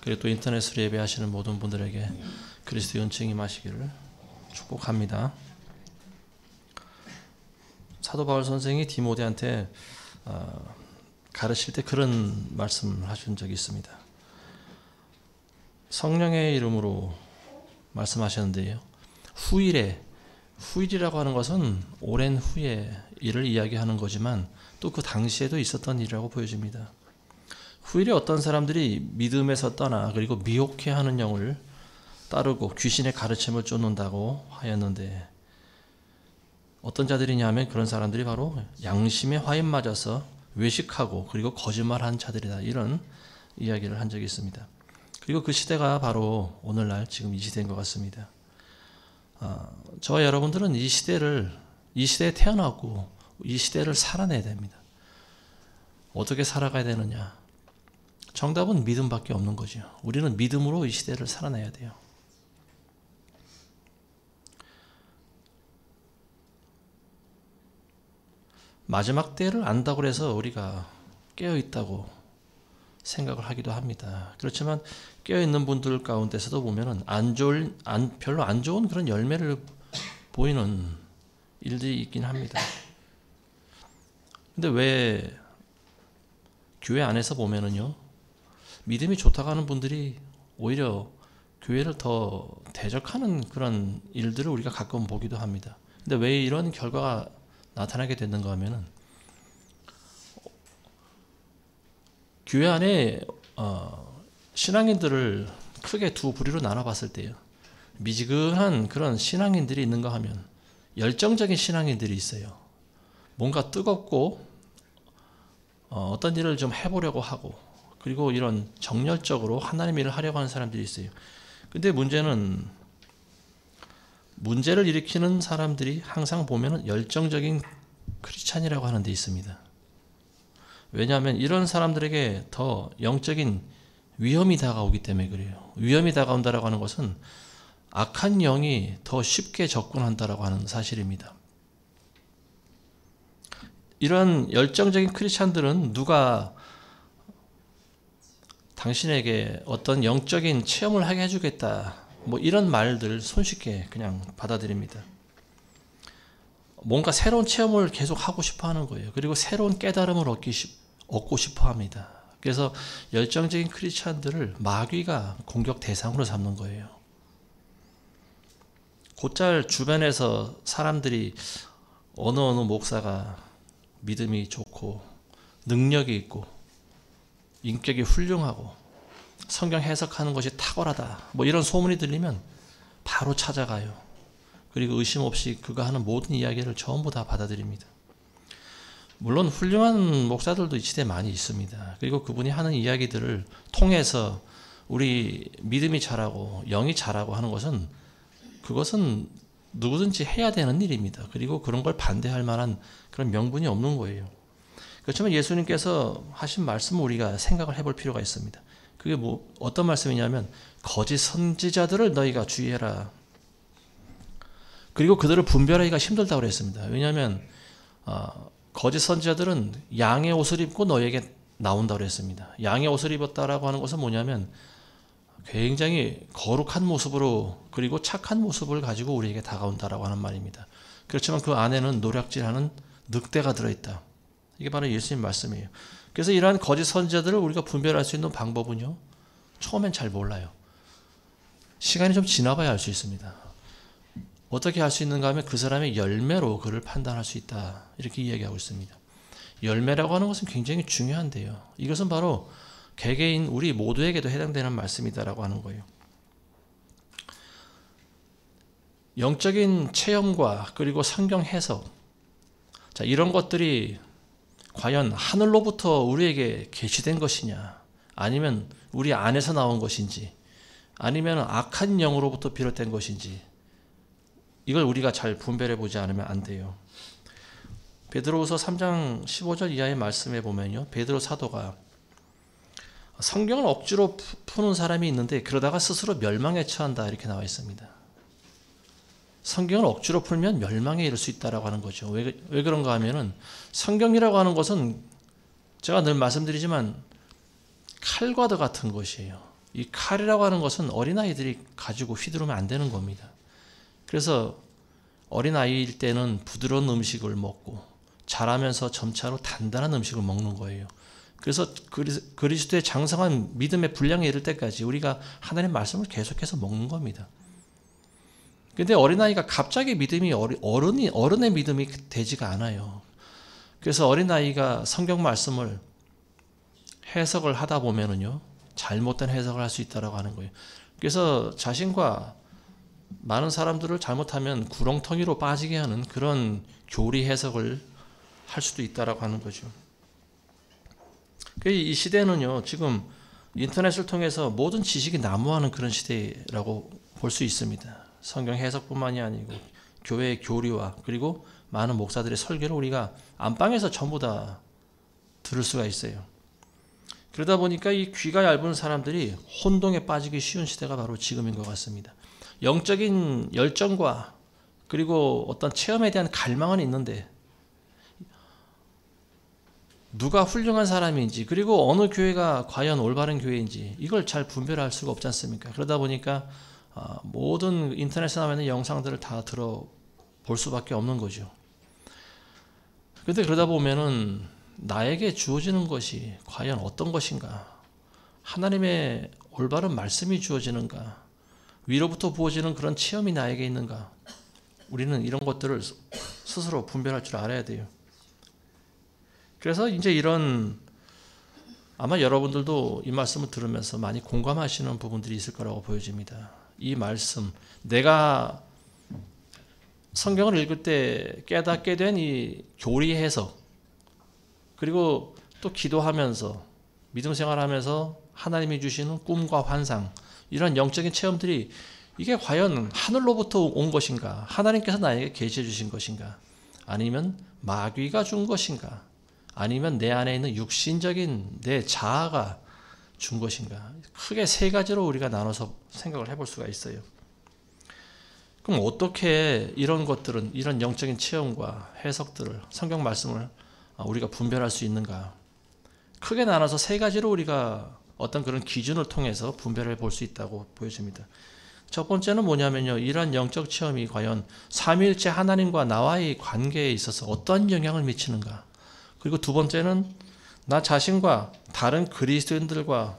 그리고 또 인터넷으로 예배하시는 모든 분들에게 그리스도의 은총이 임하시기를 축복합니다. 사도 바울 선생이 디모데한테 가르칠 때 그런 말씀을 하신 적이 있습니다. 성령의 이름으로 말씀하셨는데요. 후일이라고 하는 것은 오랜 후의 일을 이야기하는 거지만 또 그 당시에도 있었던 일이라고 보여집니다. 후일에 어떤 사람들이 믿음에서 떠나 그리고 미혹해하는 영을 따르고 귀신의 가르침을 쫓는다고 하였는데 어떤 자들이냐 하면 그런 사람들이 바로 양심의 화인 맞아서 외식하고 그리고 거짓말한 자들이다, 이런 이야기를 한 적이 있습니다. 그리고 그 시대가 바로 오늘날 지금 이 시대인 것 같습니다. 저와 여러분들은 이 시대에 태어났고 이 시대를 살아내야 됩니다. 어떻게 살아가야 되느냐? 정답은 믿음밖에 없는 거죠. 우리는 믿음으로 이 시대를 살아내야 돼요. 마지막 때를 안다고 해서 우리가 깨어있다고 생각을 하기도 합니다. 그렇지만 깨어있는 분들 가운데서도 보면은 별로 안 좋은 그런 열매를 보이는 일들이 있긴 합니다. 근데 왜 교회 안에서 보면은요, 믿음이 좋다고 하는 분들이 오히려 교회를 더 대적하는 그런 일들을 우리가 가끔 보기도 합니다. 근데 왜 이런 결과가 나타나게 됐는가 하면은 교회 안에 신앙인들을 크게 두 부류로 나눠봤을 때요, 미지근한 그런 신앙인들이 있는가 하면 열정적인 신앙인들이 있어요. 뭔가 뜨겁고 어떤 일을 좀 해보려고 하고 그리고 이런 정열적으로 하나님 일을 하려고 하는 사람들이 있어요. 근데 문제를 일으키는 사람들이 항상 보면은 열정적인 크리스찬이라고 하는 데 있습니다. 왜냐하면 이런 사람들에게 더 영적인 위험이 다가오기 때문에 그래요. 위험이 다가온다라고 하는 것은 악한 영이 더 쉽게 접근한다라고 하는 사실입니다. 이런 열정적인 크리스찬들은 누가 당신에게 어떤 영적인 체험을 하게 해주겠다, 뭐 이런 말들 손쉽게 그냥 받아들입니다. 뭔가 새로운 체험을 계속 하고 싶어 하는 거예요. 그리고 새로운 깨달음을 얻고 싶어 합니다. 그래서 열정적인 크리스찬들을 마귀가 공격 대상으로 삼는 거예요. 곧잘 주변에서 사람들이 어느 목사가 믿음이 좋고 능력이 있고 인격이 훌륭하고 성경 해석하는 것이 탁월하다, 뭐 이런 소문이 들리면 바로 찾아가요. 그리고 의심 없이 그가 하는 모든 이야기를 전부 다 받아들입니다. 물론 훌륭한 목사들도 이 시대에 많이 있습니다. 그리고 그분이 하는 이야기들을 통해서 우리 믿음이 자라고 영이 자라고 하는 것은, 그것은 누구든지 해야 되는 일입니다. 그리고 그런 걸 반대할 만한 그런 명분이 없는 거예요. 그렇지만 예수님께서 하신 말씀을 우리가 생각을 해볼 필요가 있습니다. 그게 어떤 말씀이냐면 거짓 선지자들을 너희가 주의해라. 그리고 그들을 분별하기가 힘들다고 그랬습니다. 왜냐하면 거짓 선지자들은 양의 옷을 입고 너에게 나온다고 그랬습니다. 양의 옷을 입었다라고 하는 것은 뭐냐면 굉장히 거룩한 모습으로 그리고 착한 모습을 가지고 우리에게 다가온다라고 하는 말입니다. 그렇지만 그 안에는 노략질하는 늑대가 들어있다. 이게 바로 예수님 말씀이에요. 그래서 이러한 거짓 선지자들을 우리가 분별할 수 있는 방법은요, 처음엔 잘 몰라요. 시간이 좀 지나봐야 알 수 있습니다. 어떻게 할 수 있는가 하면 그 사람의 열매로 그를 판단할 수 있다, 이렇게 이야기하고 있습니다. 열매라고 하는 것은 굉장히 중요한데요, 이것은 바로 개개인 우리 모두에게도 해당되는 말씀이다라고 하는 거예요. 영적인 체험과 그리고 성경 해석, 자, 이런 것들이 과연 하늘로부터 우리에게 계시된 것이냐, 아니면 우리 안에서 나온 것인지, 아니면 악한 영으로부터 비롯된 것인지, 이걸 우리가 잘 분별해 보지 않으면 안 돼요. 베드로후서 3장 15절 이하의 말씀에 보면요, 베드로 사도가 성경을 억지로 푸는 사람이 있는데 그러다가 스스로 멸망에 처한다, 이렇게 나와 있습니다. 성경을 억지로 풀면 멸망에 이를 수 있다라고 하는 거죠. 왜 그런가 하면은 성경이라고 하는 것은 제가 늘 말씀드리지만 칼과도 같은 것이에요. 이 칼이라고 하는 것은 어린아이들이 가지고 휘두르면 안 되는 겁니다. 그래서 어린아이일 때는 부드러운 음식을 먹고 자라면서 점차로 단단한 음식을 먹는 거예요. 그래서 그리스도의 장성한 믿음의 분량에 이를 때까지 우리가 하나님의 말씀을 계속해서 먹는 겁니다. 근데 어린아이가 갑자기 믿음이 어른의 믿음이 되지가 않아요. 그래서 어린아이가 성경 말씀을 해석을 하다 보면은요, 잘못된 해석을 할 수 있다라고 하는 거예요. 그래서 자신과 많은 사람들을 잘못하면 구렁텅이로 빠지게 하는 그런 교리 해석을 할 수도 있다라고 하는 거죠. 이 시대는요, 지금 인터넷을 통해서 모든 지식이 난무하는 그런 시대라고 볼 수 있습니다. 성경 해석뿐만이 아니고 교회의 교리와 그리고 많은 목사들의 설교를 우리가 안방에서 전부 다 들을 수가 있어요. 그러다 보니까 이 귀가 얇은 사람들이 혼동에 빠지기 쉬운 시대가 바로 지금인 것 같습니다. 영적인 열정과 그리고 어떤 체험에 대한 갈망은 있는데 누가 훌륭한 사람인지 그리고 어느 교회가 과연 올바른 교회인지 이걸 잘 분별할 수가 없지 않습니까? 그러다 보니까 모든 인터넷에 나오는 영상들을 다 들어볼 수밖에 없는 거죠. 그런데 그러다 보면은 나에게 주어지는 것이 과연 어떤 것인가? 하나님의 올바른 말씀이 주어지는가? 위로부터 부어지는 그런 체험이 나에게 있는가? 우리는 이런 것들을 스스로 분별할 줄 알아야 돼요. 그래서 이제 이런 아마 여러분들도 이 말씀을 들으면서 많이 공감하시는 부분들이 있을 거라고 보여집니다. 이 말씀, 내가 성경을 읽을 때 깨닫게 된 이 교리 해석, 그리고 또 기도하면서 믿음 생활하면서 하나님이 주시는 꿈과 환상, 이런 영적인 체험들이 이게 과연 하늘로부터 온 것인가, 하나님께서 나에게 계시해 주신 것인가, 아니면 마귀가 준 것인가, 아니면 내 안에 있는 육신적인 내 자아가 준 것인가. 크게 세 가지로 우리가 나눠서 생각을 해볼 수가 있어요. 그럼 어떻게 이런 것들은, 이런 영적인 체험과 해석들을, 성경 말씀을 우리가 분별할 수 있는가? 크게 나눠서 세 가지로 우리가 어떤 그런 기준을 통해서 분별해 볼 수 있다고 보여집니다. 첫 번째는 뭐냐면요, 이러한 영적 체험이 과연 삼위일체 하나님과 나와의 관계에 있어서 어떤 영향을 미치는가? 그리고 두 번째는 나 자신과 다른 그리스도인들과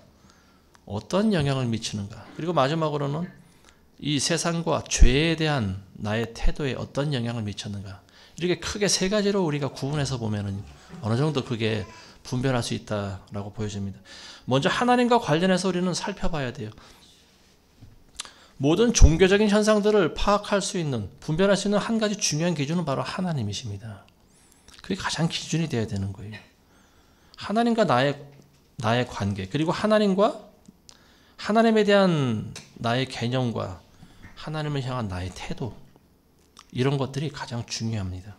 어떤 영향을 미치는가? 그리고 마지막으로는 이 세상과 죄에 대한 나의 태도에 어떤 영향을 미쳤는가? 이렇게 크게 세 가지로 우리가 구분해서 보면은 어느 정도 그게 분별할 수 있다라고 보여집니다. 먼저 하나님과 관련해서 우리는 살펴봐야 돼요. 모든 종교적인 현상들을 파악할 수 있는, 분별할 수 있는 한 가지 중요한 기준은 바로 하나님이십니다. 그게 가장 기준이 되어야 되는 거예요. 하나님과 나의 관계, 그리고 하나님에 대한 나의 개념과 하나님을 향한 나의 태도, 이런 것들이 가장 중요합니다.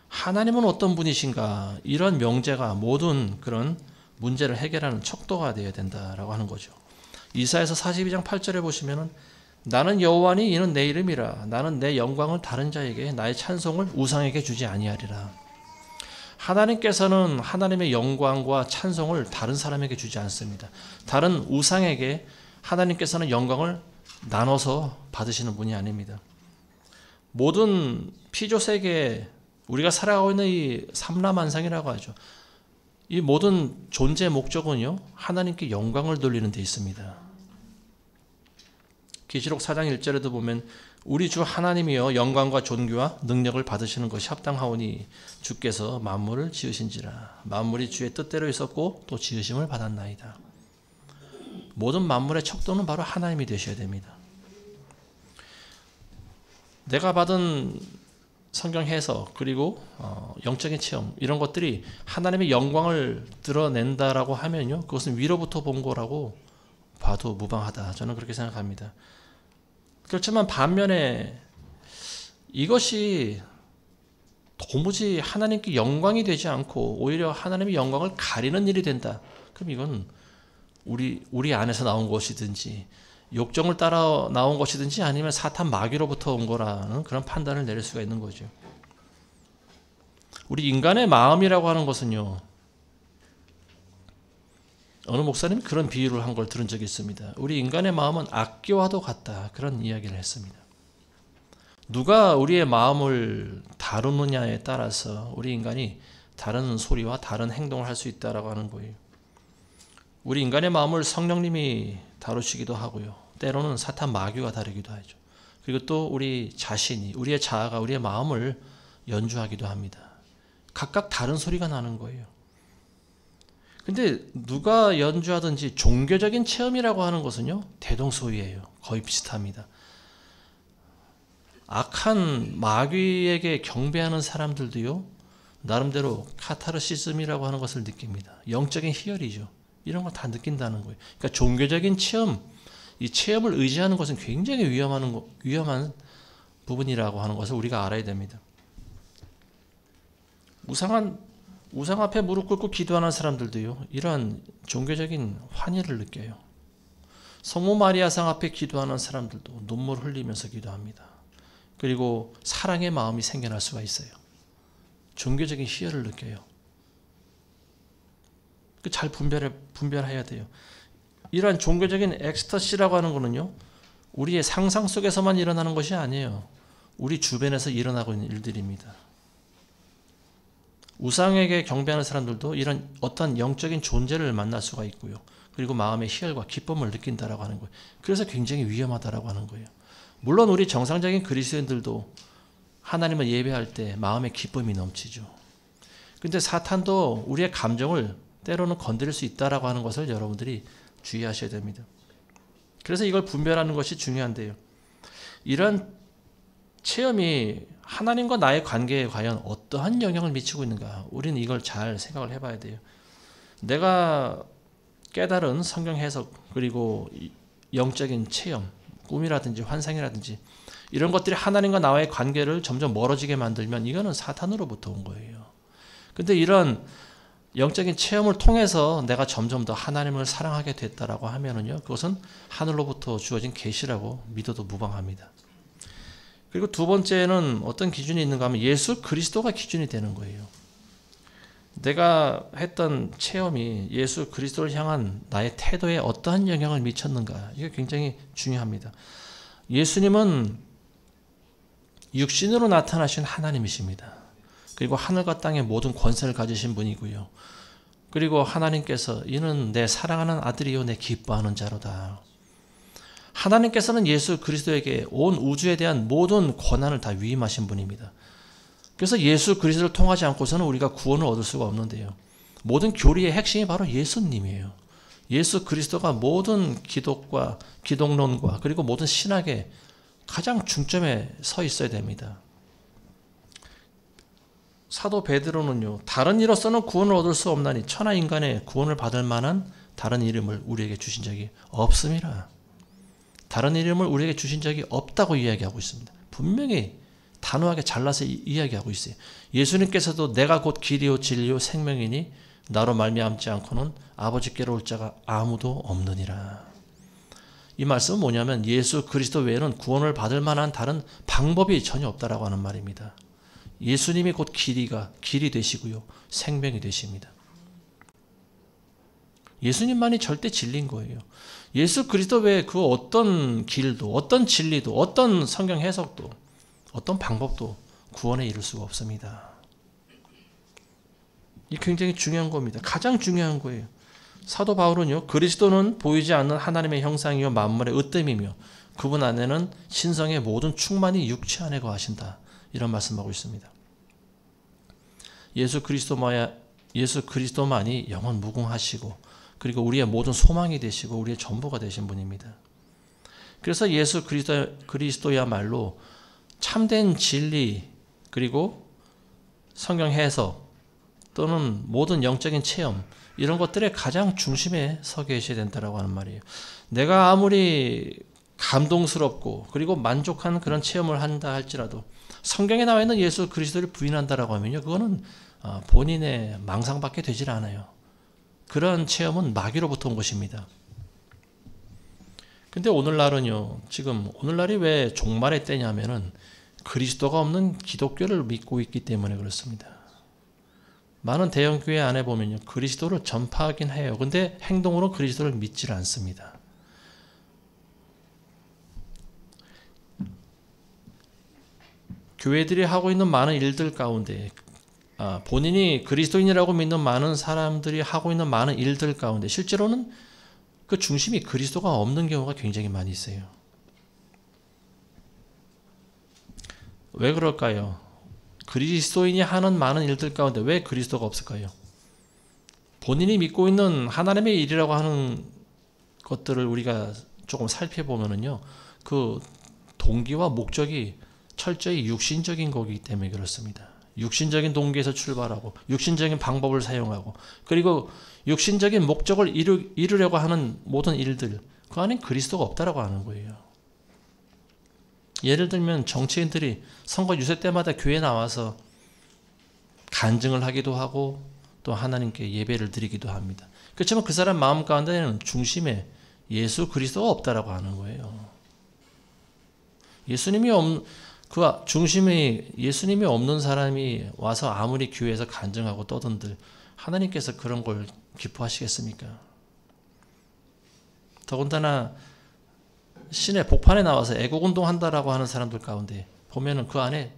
하나님은 어떤 분이신가? 이런 명제가 모든 그런 문제를 해결하는 척도가 되어야 된다라고 하는 거죠. 이사야서 42장 8절에 보시면은 나는 여호와니 이는 내 이름이라 나는 내 영광을 다른 자에게 나의 찬송을 우상에게 주지 아니하리라. 하나님께서는 하나님의 영광과 찬송을 다른 사람에게 주지 않습니다. 다른 우상에게 하나님께서는 영광을 나눠서 받으시는 분이 아닙니다. 모든 피조세계에 우리가 살아가고 있는 이 삼라만상이라고 하죠. 이 모든 존재의 목적은요, 하나님께 영광을 돌리는 데 있습니다. 계시록 4장 1절에도 보면 우리 주 하나님이여 영광과 존귀와 능력을 받으시는 것이 합당하오니 주께서 만물을 지으신지라. 만물이 주의 뜻대로 있었고 또 지으심을 받았나이다. 모든 만물의 척도는 바로 하나님이 되셔야 됩니다. 내가 받은 성경 해석 그리고 영적인 체험, 이런 것들이 하나님의 영광을 드러낸다라고 하면요, 그것은 위로부터 본 거라고 봐도 무방하다, 저는 그렇게 생각합니다. 그렇지만 반면에 이것이 도무지 하나님께 영광이 되지 않고 오히려 하나님의 영광을 가리는 일이 된다, 그럼 이건 우리 안에서 나온 것이든지 욕정을 따라 나온 것이든지 아니면 사탄 마귀로부터 온 거라는 그런 판단을 내릴 수가 있는 거죠. 우리 인간의 마음이라고 하는 것은요, 어느 목사님이 그런 비유를 한 걸 들은 적이 있습니다. 우리 인간의 마음은 악기와도 같다. 그런 이야기를 했습니다. 누가 우리의 마음을 다루느냐에 따라서 우리 인간이 다른 소리와 다른 행동을 할 수 있다라고 하는 거예요. 우리 인간의 마음을 성령님이 다루시기도 하고요. 때로는 사탄 마귀가 다루기도 하죠. 그리고 또 우리 자신이, 우리의 자아가 우리의 마음을 연주하기도 합니다. 각각 다른 소리가 나는 거예요. 근데 누가 연주하든지 종교적인 체험이라고 하는 것은요, 대동소이예요. 거의 비슷합니다. 악한 마귀에게 경배하는 사람들도요, 나름대로 카타르시즘이라고 하는 것을 느낍니다. 영적인 희열이죠. 이런 걸 다 느낀다는 거예요. 그러니까 종교적인 체험, 이 체험을 의지하는 것은 굉장히 위험한 부분이라고 하는 것을 우리가 알아야 됩니다. 우상 앞에 무릎 꿇고 기도하는 사람들도요, 이러한 종교적인 환희를 느껴요. 성모 마리아상 앞에 기도하는 사람들도 눈물 흘리면서 기도합니다. 그리고 사랑의 마음이 생겨날 수가 있어요. 종교적인 희열을 느껴요. 잘 분별해야 돼요. 이러한 종교적인 엑스터시라고 하는 것은요, 우리의 상상 속에서만 일어나는 것이 아니에요. 우리 주변에서 일어나고 있는 일들입니다. 우상에게 경배하는 사람들도 이런 어떤 영적인 존재를 만날 수가 있고요. 그리고 마음의 희열과 기쁨을 느낀다라고 하는 거예요. 그래서 굉장히 위험하다라고 하는 거예요. 물론 우리 정상적인 그리스도인들도 하나님을 예배할 때 마음의 기쁨이 넘치죠. 근데 사탄도 우리의 감정을 때로는 건드릴 수 있다라고 하는 것을 여러분들이 주의하셔야 됩니다. 그래서 이걸 분별하는 것이 중요한데요. 이런 체험이 하나님과 나의 관계에 과연 어떠한 영향을 미치고 있는가? 우리는 이걸 잘 생각을 해봐야 돼요. 내가 깨달은 성경 해석, 그리고 영적인 체험, 꿈이라든지 환상이라든지 이런 것들이 하나님과 나와의 관계를 점점 멀어지게 만들면 이거는 사탄으로부터 온 거예요. 근데 이런 영적인 체험을 통해서 내가 점점 더 하나님을 사랑하게 됐다라고 하면은요, 그것은 하늘로부터 주어진 계시라고 믿어도 무방합니다. 그리고 두 번째는 어떤 기준이 있는가 하면 예수 그리스도가 기준이 되는 거예요. 내가 했던 체험이 예수 그리스도를 향한 나의 태도에 어떠한 영향을 미쳤는가, 이게 굉장히 중요합니다. 예수님은 육신으로 나타나신 하나님이십니다. 그리고 하늘과 땅의 모든 권세를 가지신 분이고요. 그리고 하나님께서 이는 내 사랑하는 아들이요 내 기뻐하는 자로다. 하나님께서는 예수 그리스도에게 온 우주에 대한 모든 권한을 다 위임하신 분입니다. 그래서 예수 그리스도를 통하지 않고서는 우리가 구원을 얻을 수가 없는데요. 모든 교리의 핵심이 바로 예수님이에요. 예수 그리스도가 모든 기독과 기독론과 그리고 모든 신학의 가장 중점에 서 있어야 됩니다. 사도 베드로는요, 다른 이로서는 구원을 얻을 수 없나니 천하 인간의 구원을 받을 만한 다른 이름을 우리에게 주신 적이 없습니다. 다른 이름을 우리에게 주신 적이 없다고 이야기하고 있습니다. 분명히 단호하게 잘라서 이야기하고 있어요. 예수님께서도 내가 곧 길이요 진리요 생명이니 나로 말미암지 않고는 아버지께로 올 자가 아무도 없느니라. 이 말씀은 뭐냐면 예수 그리스도 외에는 구원을 받을 만한 다른 방법이 전혀 없다라고 하는 말입니다. 예수님이 곧 길이 되시고요, 생명이 되십니다. 예수님만이 절대 진리인 거예요. 예수 그리스도 외에 그 어떤 길도, 어떤 진리도, 어떤 성경 해석도, 어떤 방법도 구원에 이를 수가 없습니다. 이 굉장히 중요한 겁니다. 가장 중요한 거예요. 사도 바울은요, 그리스도는 보이지 않는 하나님의 형상이요 만물의 으뜸이며 그분 안에는 신성의 모든 충만이 육체 안에 거하신다. 이런 말씀하고 있습니다. 예수 그리스도만이 영원 무궁하시고 그리고 우리의 모든 소망이 되시고 우리의 전부가 되신 분입니다. 그래서 예수 그리스도야말로 참된 진리 그리고 성경 해석 또는 모든 영적인 체험 이런 것들의 가장 중심에 서 계셔야 된다고 하는 말이에요. 내가 아무리 감동스럽고 그리고 만족한 그런 체험을 한다 할지라도 성경에 나와 있는 예수 그리스도를 부인한다라고 하면요, 그거는 본인의 망상밖에 되질 않아요. 그런 체험은 마귀로부터 온 것입니다. 근데 오늘날은요, 지금 오늘날이 왜 종말의 때냐면은 그리스도가 없는 기독교를 믿고 있기 때문에 그렇습니다. 많은 대형 교회 안에 보면요, 그리스도를 전파하긴 해요. 근데 행동으로 그리스도를 믿지를 않습니다. 교회들이 하고 있는 많은 일들 가운데, 본인이 그리스도인이라고 믿는 많은 사람들이 하고 있는 많은 일들 가운데 실제로는 그 중심이 그리스도가 없는 경우가 굉장히 많이 있어요. 왜 그럴까요? 그리스도인이 하는 많은 일들 가운데 왜 그리스도가 없을까요? 본인이 믿고 있는 하나님의 일이라고 하는 것들을 우리가 조금 살펴보면은요, 그 동기와 목적이 철저히 육신적인 거기 때문에 그렇습니다. 육신적인 동기에서 출발하고 육신적인 방법을 사용하고 그리고 육신적인 목적을 이루려고 하는 모든 일들, 그 안에 그리스도가 없다라고 하는 거예요. 예를 들면 정치인들이 선거 유세 때마다 교회에 나와서 간증을 하기도 하고 또 하나님께 예배를 드리기도 합니다. 그렇지만 그 사람 마음 가운데는 중심에 예수 그리스도가 없다라고 하는 거예요. 그 중심에 예수님이 없는 사람이 와서 아무리 교회에서 간증하고 떠든들 하나님께서 그런 걸 기뻐하시겠습니까? 더군다나 시내 복판에 나와서 애국운동 한다라고 하는 사람들 가운데 보면은 그 안에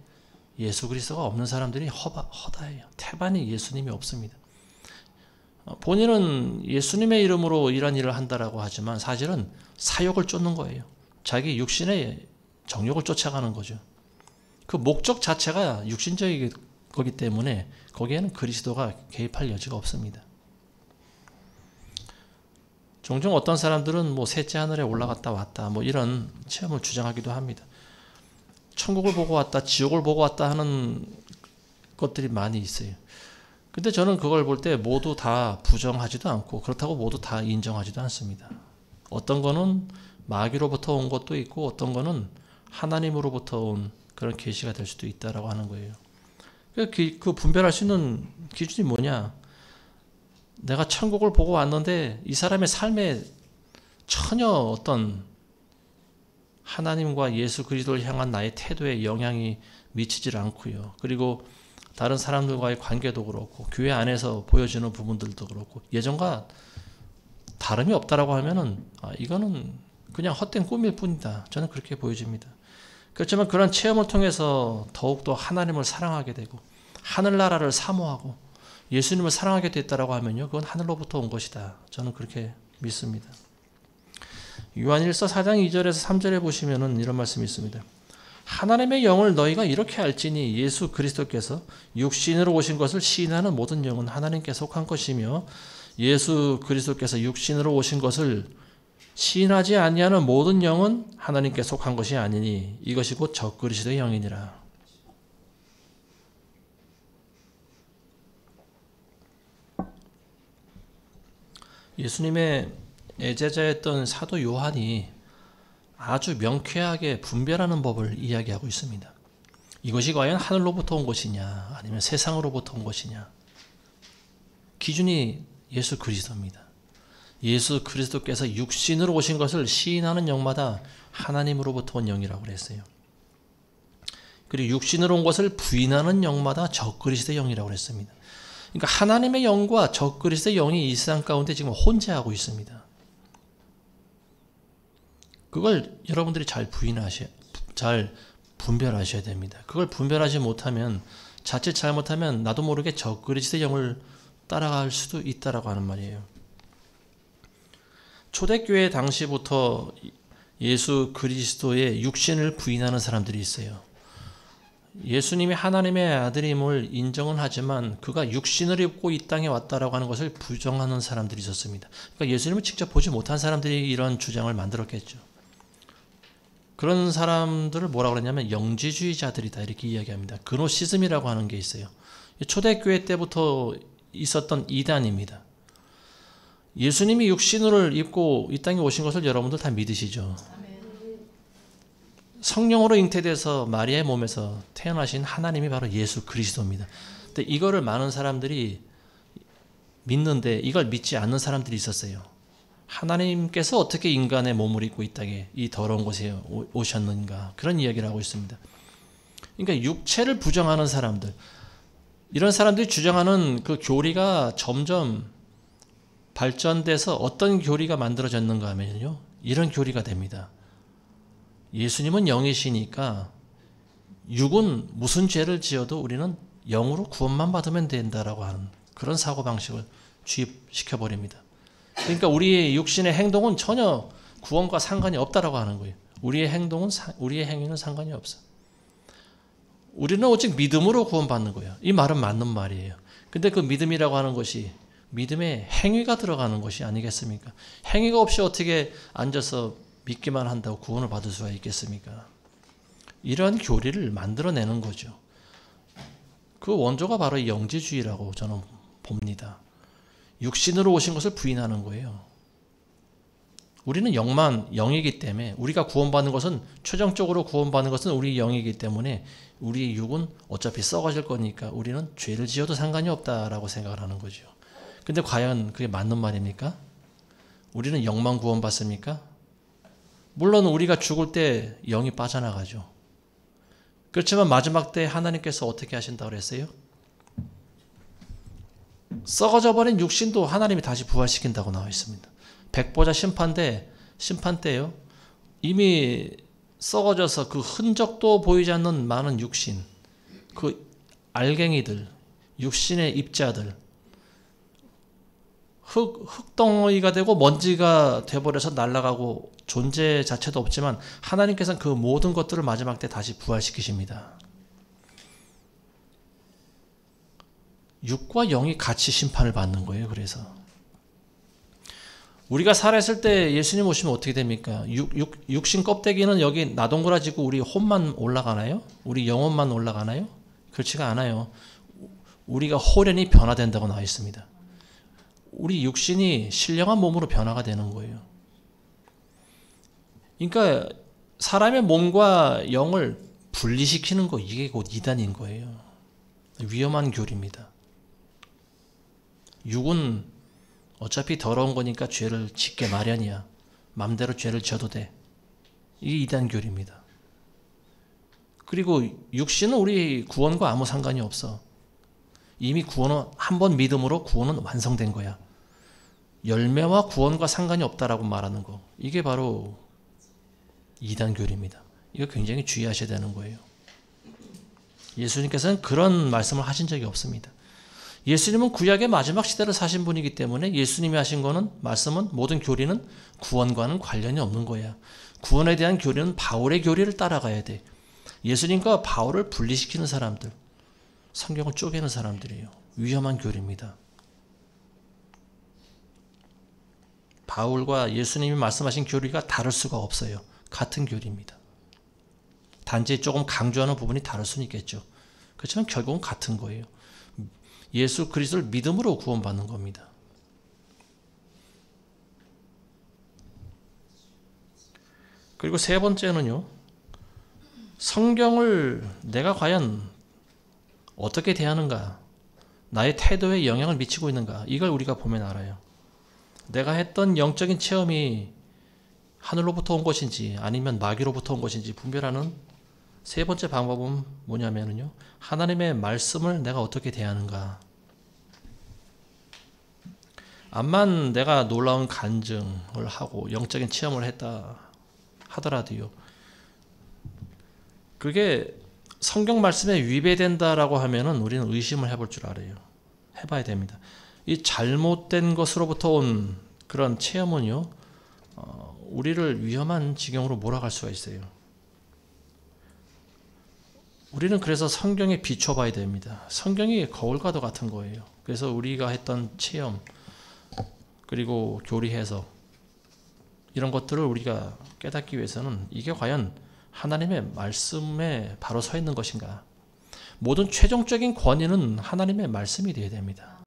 예수 그리스도가 없는 사람들이 허다해요. 태반이 예수님이 없습니다. 본인은 예수님의 이름으로 이런 일을 한다라고 하지만 사실은 사욕을 쫓는 거예요. 자기 육신의 정욕을 쫓아가는 거죠. 그 목적 자체가 육신적인 거기 때문에 거기에는 그리스도가 개입할 여지가 없습니다. 종종 어떤 사람들은 뭐 셋째 하늘에 올라갔다 왔다 뭐 이런 체험을 주장하기도 합니다. 천국을 보고 왔다, 지옥을 보고 왔다 하는 것들이 많이 있어요. 근데 저는 그걸 볼 때 모두 다 부정하지도 않고 그렇다고 모두 다 인정하지도 않습니다. 어떤 거는 마귀로부터 온 것도 있고 어떤 거는 하나님으로부터 온 그런 계시가 될 수도 있다라고 하는 거예요. 그 분별할 수 있는 기준이 뭐냐? 내가 천국을 보고 왔는데 이 사람의 삶에 전혀 어떤 하나님과 예수 그리스도를 향한 나의 태도에 영향이 미치질 않고요. 그리고 다른 사람들과의 관계도 그렇고 교회 안에서 보여지는 부분들도 그렇고 예전과 다름이 없다라고 하면은 이거는 그냥 헛된 꿈일 뿐이다. 저는 그렇게 보여집니다. 그렇지만 그런 체험을 통해서 더욱더 하나님을 사랑하게 되고 하늘나라를 사모하고 예수님을 사랑하게 됐다라고 하면요, 그건 하늘로부터 온 것이다. 저는 그렇게 믿습니다. 요한일서 4장 2절에서 3절에 보시면은 이런 말씀이 있습니다. 하나님의 영을 너희가 이렇게 알지니 예수 그리스도께서 육신으로 오신 것을 시인하는 모든 영은 하나님께 속한 것이며 예수 그리스도께서 육신으로 오신 것을 시인하지 아니하는 모든 영은 하나님께 속한 것이 아니니 이것이 곧 적그리스도의 영이니라. 예수님의 애제자였던 사도 요한이 아주 명쾌하게 분별하는 법을 이야기하고 있습니다. 이것이 과연 하늘로부터 온 것이냐 아니면 세상으로부터 온 것이냐. 기준이 예수 그리스도입니다. 예수 그리스도께서 육신으로 오신 것을 시인하는 영마다 하나님으로부터 온 영이라고 그랬어요. 그리고 육신으로 온 것을 부인하는 영마다 적그리스도의 영이라고 그랬습니다. 그러니까 하나님의 영과 적그리스도의 영이 이 세상 가운데 지금 혼재하고 있습니다. 그걸 여러분들이 잘 분별하셔야 됩니다. 그걸 분별하지 못하면 자칫 잘못하면 나도 모르게 적그리스도의 영을 따라갈 수도 있다라고 하는 말이에요. 초대교회 당시부터 예수 그리스도의 육신을 부인하는 사람들이 있어요. 예수님이 하나님의 아들임을 인정은 하지만 그가 육신을 입고 이 땅에 왔다라고 하는 것을 부정하는 사람들이 있었습니다. 그러니까 예수님을 직접 보지 못한 사람들이 이런 주장을 만들었겠죠. 그런 사람들을 뭐라고 그러냐면 영지주의자들이다 이렇게 이야기합니다. 그노시즘이라고 하는 게 있어요. 초대교회 때부터 있었던 이단입니다. 예수님이 육신을 입고 이 땅에 오신 것을 여러분들 다 믿으시죠? 성령으로 잉태돼서 마리아의 몸에서 태어나신 하나님이 바로 예수 그리스도입니다. 근데 이거를 많은 사람들이 믿는데 이걸 믿지 않는 사람들이 있었어요. 하나님께서 어떻게 인간의 몸을 입고 이 땅에 이 더러운 곳에 오셨는가 그런 이야기를 하고 있습니다. 그러니까 육체를 부정하는 사람들, 이런 사람들이 주장하는 그 교리가 점점 발전돼서 어떤 교리가 만들어졌는가 하면요, 이런 교리가 됩니다. 예수님은 영이시니까 육은 무슨 죄를 지어도 우리는 영으로 구원만 받으면 된다라고 하는 그런 사고방식을 주입시켜버립니다. 그러니까 우리의 육신의 행동은 전혀 구원과 상관이 없다라고 하는 거예요. 우리의 행위는 상관이 없어. 우리는 오직 믿음으로 구원받는 거예요. 이 말은 맞는 말이에요. 근데 그 믿음이라고 하는 것이 믿음에 행위가 들어가는 것이 아니겠습니까? 행위가 없이 어떻게 앉아서 믿기만 한다고 구원을 받을 수가 있겠습니까? 이러한 교리를 만들어내는 거죠. 그 원조가 바로 이 영지주의라고 저는 봅니다. 육신으로 오신 것을 부인하는 거예요. 우리는 영이기 때문에, 우리가 구원받는 것은, 최종적으로 구원받는 것은 우리 영이기 때문에 우리의 육은 어차피 썩어질 거니까 우리는 죄를 지어도 상관이 없다라고 생각을 하는 거죠. 근데 과연 그게 맞는 말입니까? 우리는 영만 구원받습니까? 물론 우리가 죽을 때 영이 빠져나가죠. 그렇지만 마지막 때 하나님께서 어떻게 하신다고 그랬어요? 썩어져 버린 육신도 하나님이 다시 부활시킨다고 나와 있습니다. 백보자 심판 때요. 이미 썩어져서 그 흔적도 보이지 않는 많은 육신, 그 알갱이들, 육신의 입자들, 흙덩어리가 되고 먼지가 돼버려서 날아가고 존재 자체도 없지만 하나님께서는 그 모든 것들을 마지막 때 다시 부활시키십니다. 육과 영이 같이 심판을 받는 거예요. 그래서 우리가 살아있을 때 예수님 오시면 어떻게 됩니까? 육신 껍데기는 여기 나동그라지고 우리 혼만 올라가나요? 우리 영혼만 올라가나요? 그렇지가 않아요. 우리가 호련히 변화된다고 나와 있습니다. 우리 육신이 신령한 몸으로 변화가 되는 거예요. 그러니까 사람의 몸과 영을 분리시키는 거, 이게 곧 이단인 거예요. 위험한 교리입니다. 육은 어차피 더러운 거니까 죄를 짓게 마련이야. 맘대로 죄를 져도 돼. 이게 이단 교리입니다. 그리고 육신은 우리 구원과 아무 상관이 없어. 이미 구원은 한 번 믿음으로 구원은 완성된 거야. 열매와 구원과 상관이 없다라고 말하는 거, 이게 바로 이단 교리입니다. 이거 굉장히 주의하셔야 되는 거예요. 예수님께서는 그런 말씀을 하신 적이 없습니다. 예수님은 구약의 마지막 시대를 사신 분이기 때문에 예수님이 하신 거는, 말씀은, 모든 교리는 구원과는 관련이 없는 거야. 구원에 대한 교리는 바울의 교리를 따라가야 돼. 예수님과 바울을 분리시키는 사람들, 성경을 쪼개는 사람들이에요. 위험한 교리입니다. 바울과 예수님이 말씀하신 교리가 다를 수가 없어요. 같은 교리입니다. 단지 조금 강조하는 부분이 다를 수는 있겠죠. 그렇지만 결국은 같은 거예요. 예수 그리스도를 믿음으로 구원받는 겁니다. 그리고 세 번째는요, 성경을 내가 과연 어떻게 대하는가, 나의 태도에 영향을 미치고 있는가, 이걸 우리가 보면 알아요. 내가 했던 영적인 체험이 하늘로부터 온 것인지 아니면 마귀로부터 온 것인지 분별하는 세 번째 방법은 뭐냐면요, 하나님의 말씀을 내가 어떻게 대하는가. 암만 내가 놀라운 간증을 하고 영적인 체험을 했다 하더라도요, 그게 성경 말씀에 위배된다라고 하면은 우리는 의심을 해볼 줄 알아요. 해봐야 됩니다. 이 잘못된 것으로부터 온 그런 체험은요, 우리를 위험한 지경으로 몰아갈 수가 있어요. 우리는 그래서 성경에 비춰봐야 됩니다. 성경이 거울과도 같은 거예요. 그래서 우리가 했던 체험, 그리고 교리 해석, 이런 것들을 우리가 깨닫기 위해서는 이게 과연 하나님의 말씀에 바로 서 있는 것인가. 모든 최종적인 권위는 하나님의 말씀이 되어야 됩니다.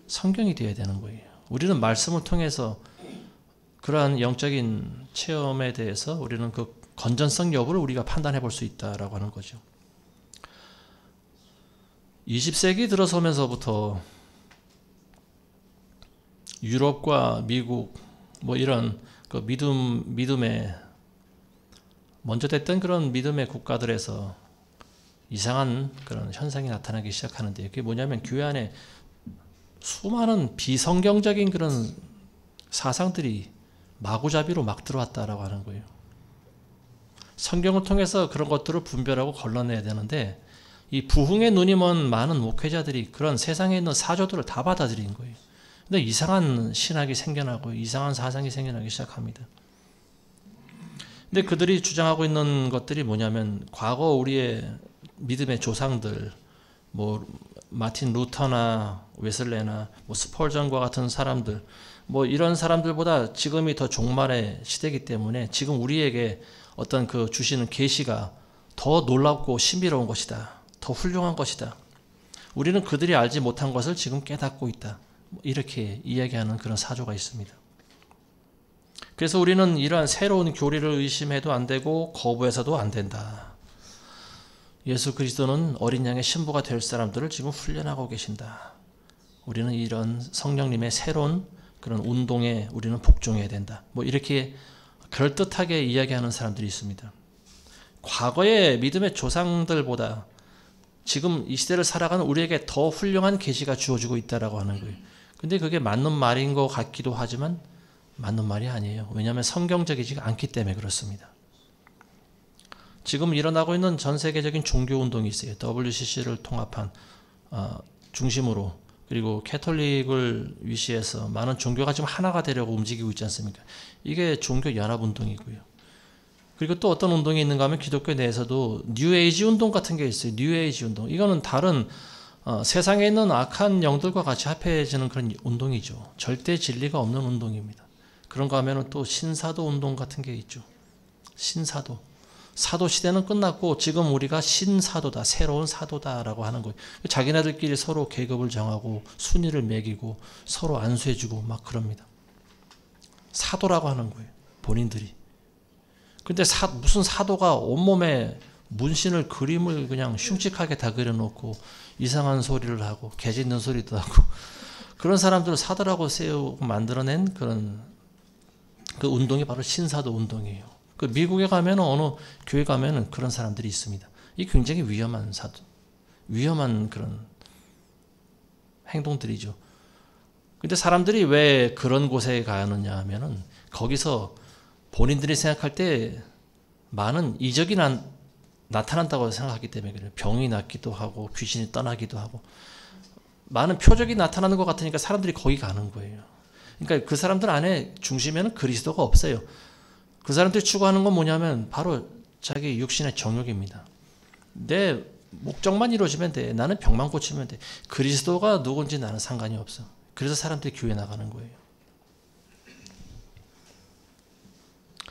성경이 되어야 되는 거예요. 우리는 말씀을 통해서 그러한 영적인 체험에 대해서 우리는 그 건전성 여부를 우리가 판단해 볼 수 있다라고 하는 거죠. 20세기 들어서면서부터 유럽과 미국 뭐 이런 그 믿음에 먼저 됐던 그런 믿음의 국가들에서 이상한 그런 현상이 나타나기 시작하는데요. 그게 뭐냐면 교회 안에 수많은 비성경적인 그런 사상들이 마구잡이로 막 들어왔다라고 하는 거예요. 성경을 통해서 그런 것들을 분별하고 걸러내야 되는데 이 부흥의 눈이 먼 많은 목회자들이 그런 세상에 있는 사조들을 다 받아들인 거예요. 근데 이상한 신학이 생겨나고 이상한 사상이 생겨나기 시작합니다. 근데 그들이 주장하고 있는 것들이 뭐냐면 과거 우리의 믿음의 조상들, 뭐 마틴 루터나 웨슬레나 뭐 스펄전과 같은 사람들, 뭐 이런 사람들보다 지금이 더 종말의 시대이기 때문에 지금 우리에게 어떤 그 주시는 계시가 더 놀랍고 신비로운 것이다. 더 훌륭한 것이다. 우리는 그들이 알지 못한 것을 지금 깨닫고 있다. 이렇게 이야기하는 그런 사조가 있습니다. 그래서 우리는 이러한 새로운 교리를 의심해도 안 되고 거부해서도 안 된다. 예수 그리스도는 어린 양의 신부가 될 사람들을 지금 훈련하고 계신다. 우리는 이런 성령님의 새로운 그런 운동에 우리는 복종해야 된다. 뭐 이렇게 그럴듯하게 이야기하는 사람들이 있습니다. 과거의 믿음의 조상들보다 지금 이 시대를 살아가는 우리에게 더 훌륭한 계시가 주어지고 있다라고 하는 거예요. 근데 그게 맞는 말인 것 같기도 하지만 맞는 말이 아니에요. 왜냐하면 성경적이지 않기 때문에 그렇습니다. 지금 일어나고 있는 전 세계적인 종교 운동이 있어요. WCC를 통합한 중심으로 그리고 캐톨릭을 위시해서 많은 종교가 지금 하나가 되려고 움직이고 있지 않습니까? 이게 종교 연합 운동이고요. 그리고 또 어떤 운동이 있는가 하면 기독교 내에서도 뉴에이지 운동 같은 게 있어요. 뉴에이지 운동. 이거는 다른 세상에 있는 악한 영들과 같이 합해지는 그런 운동이죠. 절대 진리가 없는 운동입니다. 그런가 하면 또 신사도 운동 같은 게 있죠. 신사도. 사도 시대는 끝났고 지금 우리가 신사도다, 새로운 사도다라고 하는 거예요. 자기네들끼리 서로 계급을 정하고 순위를 매기고 서로 안수해주고 막 그럽니다. 사도라고 하는 거예요. 본인들이. 근데 무슨 사도가 온몸에 문신을 그림을 그냥 흉측하게 다 그려놓고 이상한 소리를 하고 개 짖는 소리도 하고 그런 사람들을 사도라고 세우고 만들어낸 그런 그 운동이 바로 신사도 운동이에요. 그 미국에 가면 어느 교회 가면은 그런 사람들이 있습니다. 이 굉장히 위험한 위험한 그런 행동들이죠. 근데 사람들이 왜 그런 곳에 가느냐 하면은 거기서 본인들이 생각할 때 많은 이적이 나타난다고 생각하기 때문에 그래요. 병이 낫기도 하고 귀신이 떠나기도 하고 많은 표적이 나타나는 것 같으니까 사람들이 거기 가는 거예요. 그러니까 그 사람들 안에 중심에는 그리스도가 없어요. 그 사람들이 추구하는 건 뭐냐면 바로 자기 육신의 정욕입니다. 내 목적만 이루어지면 돼. 나는 병만 고치면 돼. 그리스도가 누군지 나는 상관이 없어. 그래서 사람들이 교회 나가는 거예요.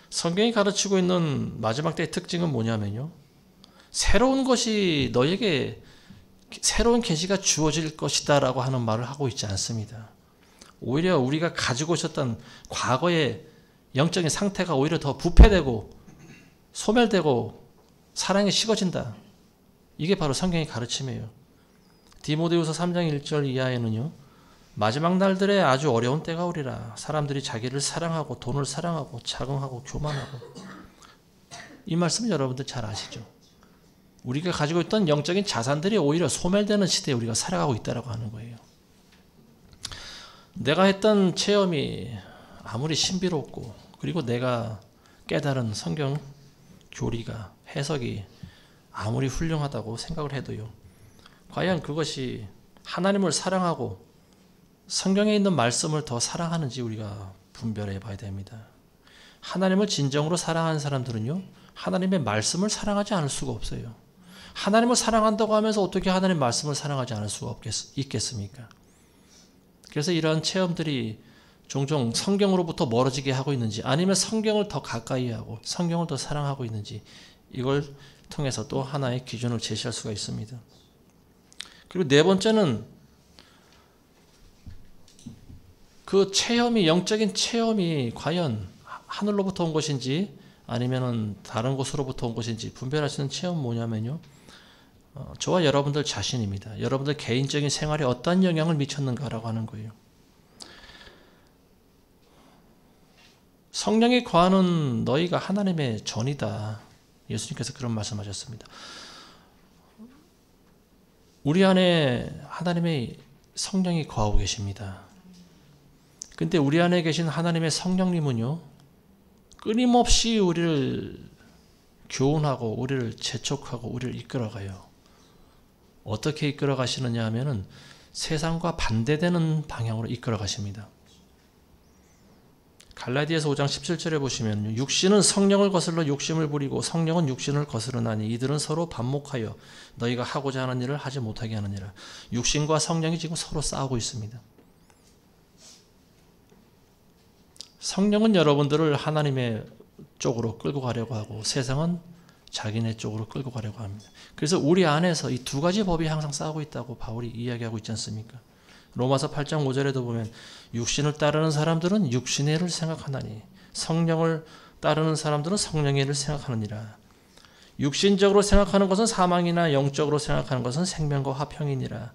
성경이 가르치고 있는 마지막 때의 특징은 뭐냐면요. 새로운 것이 너에게 새로운 계시가 주어질 것이다 라고 하는 말을 하고 있지 않습니다. 오히려 우리가 가지고 있었던 과거의 영적인 상태가 오히려 더 부패되고 소멸되고 사랑이 식어진다. 이게 바로 성경의 가르침이에요. 디모데후서 3장 1절 이하에는요. 마지막 날들에 아주 어려운 때가 오리라. 사람들이 자기를 사랑하고 돈을 사랑하고 자긍하고 교만하고. 이 말씀 여러분들 잘 아시죠? 우리가 가지고 있던 영적인 자산들이 오히려 소멸되는 시대에 우리가 살아가고 있다고 하는 거예요. 내가 했던 체험이 아무리 신비롭고 그리고 내가 깨달은 성경 교리가 해석이 아무리 훌륭하다고 생각을 해도요. 과연 그것이 하나님을 사랑하고 성경에 있는 말씀을 더 사랑하는지 우리가 분별해 봐야 됩니다. 하나님을 진정으로 사랑하는 사람들은요. 하나님의 말씀을 사랑하지 않을 수가 없어요. 하나님을 사랑한다고 하면서 어떻게 하나님의 말씀을 사랑하지 않을 수가 있겠습니까? 그래서 이러한 체험들이 종종 성경으로부터 멀어지게 하고 있는지 아니면 성경을 더 가까이 하고 성경을 더 사랑하고 있는지 이걸 통해서 또 하나의 기준을 제시할 수가 있습니다. 그리고 네 번째는 그 체험이 영적인 체험이 과연 하늘로부터 온 것인지 아니면은 다른 곳으로부터 온 것인지 분별할 수 있는 체험은 뭐냐면요. 저와 여러분들 자신입니다. 여러분들 개인적인 생활에 어떤 영향을 미쳤는가라고 하는 거예요. 성령이 거하는 너희가 하나님의 전이다. 예수님께서 그런 말씀하셨습니다. 우리 안에 하나님의 성령이 거하고 계십니다. 근데 우리 안에 계신 하나님의 성령님은요, 끊임없이 우리를 교훈하고 우리를 재촉하고 우리를 이끌어가요. 어떻게 이끌어가시느냐 하면은 세상과 반대되는 방향으로 이끌어가십니다. 갈라디아서 5장 17절에 보시면 육신은 성령을 거슬러 욕심을 부리고 성령은 육신을 거스르나니 이들은 서로 반목하여 너희가 하고자 하는 일을 하지 못하게 하느니라. 육신과 성령이 지금 서로 싸우고 있습니다. 성령은 여러분들을 하나님의 쪽으로 끌고 가려고 하고 세상은 자기네 쪽으로 끌고 가려고 합니다. 그래서 우리 안에서 이 두 가지 법이 항상 싸우고 있다고 바울이 이야기하고 있지 않습니까? 로마서 8장 5절에도 보면 육신을 따르는 사람들은 육신의 일을 생각하나니 성령을 따르는 사람들은 성령의 일을 생각하느니라. 육신적으로 생각하는 것은 사망이나 영적으로 생각하는 것은 생명과 화평이니라.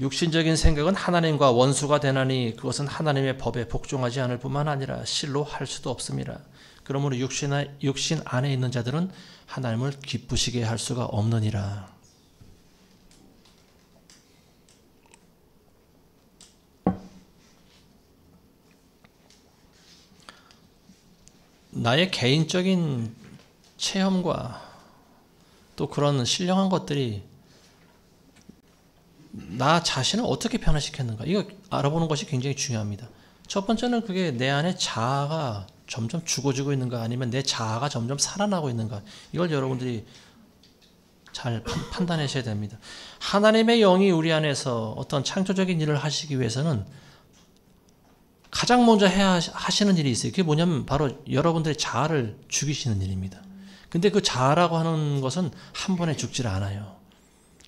육신적인 생각은 하나님과 원수가 되나니 그것은 하나님의 법에 복종하지 않을 뿐만 아니라 실로 할 수도 없음이라. 그러므로 육신 안에 있는 자들은 하나님을 기쁘시게 할 수가 없느니라. 나의 개인적인 체험과 또 그런 신령한 것들이 나 자신을 어떻게 변화시켰는가, 이거 알아보는 것이 굉장히 중요합니다. 첫 번째는 그게 내 안에 자아가 점점 죽어지고 있는가 아니면 내 자아가 점점 살아나고 있는가, 이걸 여러분들이 잘 판단하셔야 됩니다. 하나님의 영이 우리 안에서 어떤 창조적인 일을 하시기 위해서는 가장 먼저 하시는 일이 있어요. 그게 뭐냐면 바로 여러분들의 자아를 죽이시는 일입니다. 근데 그 자아라고 하는 것은 한 번에 죽질 않아요.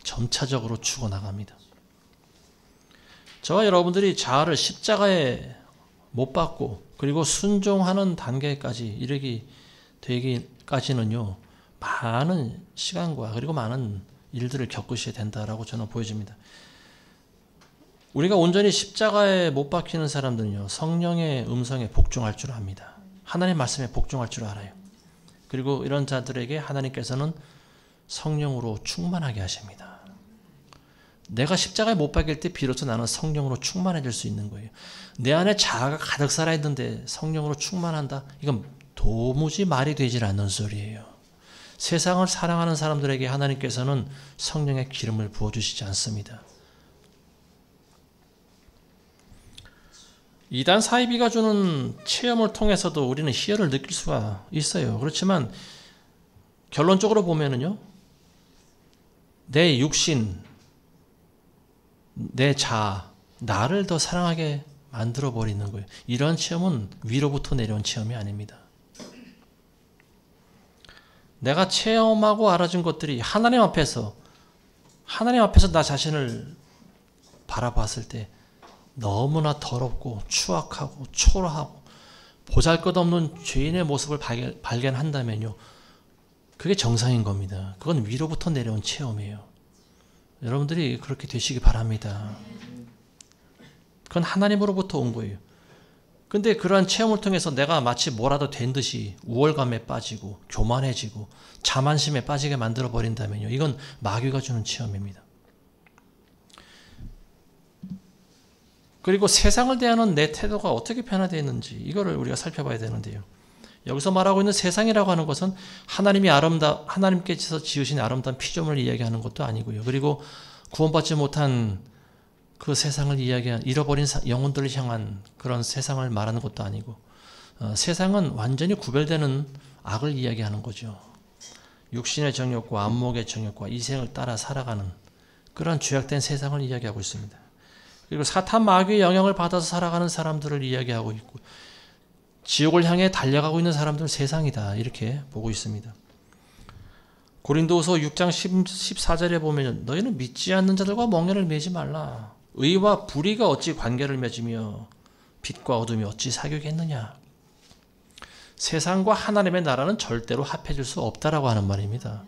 점차적으로 죽어나갑니다. 저와 여러분들이 자아를 십자가에 못 박고 그리고 순종하는 단계까지 이르기 되기까지는요, 많은 시간과 그리고 많은 일들을 겪으셔야 된다라고 저는 보여집니다. 우리가 온전히 십자가에 못 박히는 사람들은요, 성령의 음성에 복종할 줄 압니다. 하나님 말씀에 복종할 줄 알아요. 그리고 이런 자들에게 하나님께서는 성령으로 충만하게 하십니다. 내가 십자가에 못 박힐 때 비로소 나는 성령으로 충만해질 수 있는 거예요. 내 안에 자아가 가득 살아있는데 성령으로 충만한다? 이건 도무지 말이 되질 않는 소리예요. 세상을 사랑하는 사람들에게 하나님께서는 성령의 기름을 부어주시지 않습니다. 이단 사이비가 주는 체험을 통해서도 우리는 희열을 느낄 수가 있어요. 그렇지만 결론적으로 보면은요, 내 육신, 내 자아, 나를 더 사랑하게 만들어 버리는 거예요. 이런 체험은 위로부터 내려온 체험이 아닙니다. 내가 체험하고 알아준 것들이 하나님 앞에서 나 자신을 바라봤을 때 너무나 더럽고 추악하고 초라하고 보잘것없는 죄인의 모습을 발견한다면요, 그게 정상인 겁니다. 그건 위로부터 내려온 체험이에요. 여러분들이 그렇게 되시기 바랍니다. 그건 하나님으로부터 온 거예요. 근데 그러한 체험을 통해서 내가 마치 뭐라도 된 듯이 우월감에 빠지고 교만해지고 자만심에 빠지게 만들어 버린다면요, 이건 마귀가 주는 체험입니다. 그리고 세상을 대하는 내 태도가 어떻게 변화되어 있는지 이거를 우리가 살펴봐야 되는데요. 여기서 말하고 있는 세상이라고 하는 것은 하나님께서 지으신 아름다운 피조물을 이야기하는 것도 아니고요. 그리고 구원받지 못한 그 세상을 이야기한 잃어버린 영혼들을 향한 그런 세상을 말하는 것도 아니고, 세상은 완전히 구별되는 악을 이야기하는 거죠. 육신의 정욕과 안목의 정욕과 이생을 따라 살아가는 그런 죄악된 세상을 이야기하고 있습니다. 그리고 사탄 마귀의 영향을 받아서 살아가는 사람들을 이야기하고 있고, 지옥을 향해 달려가고 있는 사람들은 세상이다, 이렇게 보고 있습니다. 고린도후서 6장 14절에 보면 너희는 믿지 않는 자들과 멍에를 매지 말라. 의와 불의가 어찌 관계를 맺으며 빛과 어둠이 어찌 사귀겠느냐. 세상과 하나님의 나라는 절대로 합해질 수 없다라고 하는 말입니다.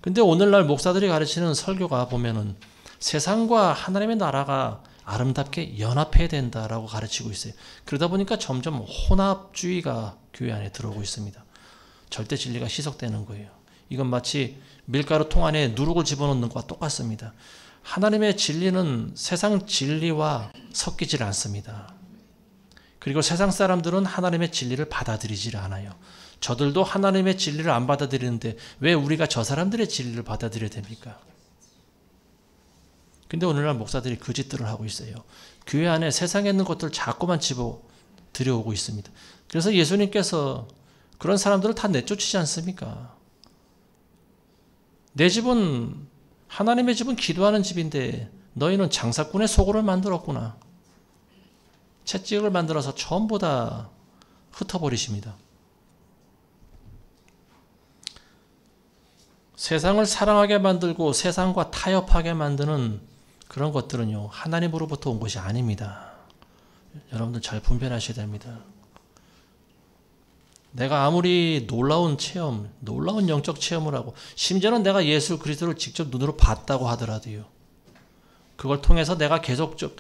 근데 오늘날 목사들이 가르치는 설교가 보면은 세상과 하나님의 나라가 아름답게 연합해야 된다라고 가르치고 있어요. 그러다 보니까 점점 혼합주의가 교회 안에 들어오고 있습니다. 절대 진리가 희석되는 거예요. 이건 마치 밀가루 통 안에 누룩을 집어넣는 것과 똑같습니다. 하나님의 진리는 세상 진리와 섞이질 않습니다. 그리고 세상 사람들은 하나님의 진리를 받아들이질 않아요. 저들도 하나님의 진리를 안 받아들이는데 왜 우리가 저 사람들의 진리를 받아들여야 됩니까? 근데 오늘날 목사들이 그 짓들을 하고 있어요. 교회 안에 세상에 있는 것들을 자꾸만 집어 들여오고 있습니다. 그래서 예수님께서 그런 사람들을 다 내쫓지 않습니까? 내 집은, 하나님의 집은 기도하는 집인데 너희는 장사꾼의 소굴을 만들었구나. 채찍을 만들어서 전부 다 흩어버리십니다. 세상을 사랑하게 만들고 세상과 타협하게 만드는 그런 것들은요, 하나님으로부터 온 것이 아닙니다. 여러분들 잘 분별하셔야 됩니다. 내가 아무리 놀라운 체험, 놀라운 영적 체험을 하고 심지어는 내가 예수 그리스도를 직접 눈으로 봤다고 하더라도요, 그걸 통해서 내가 계속적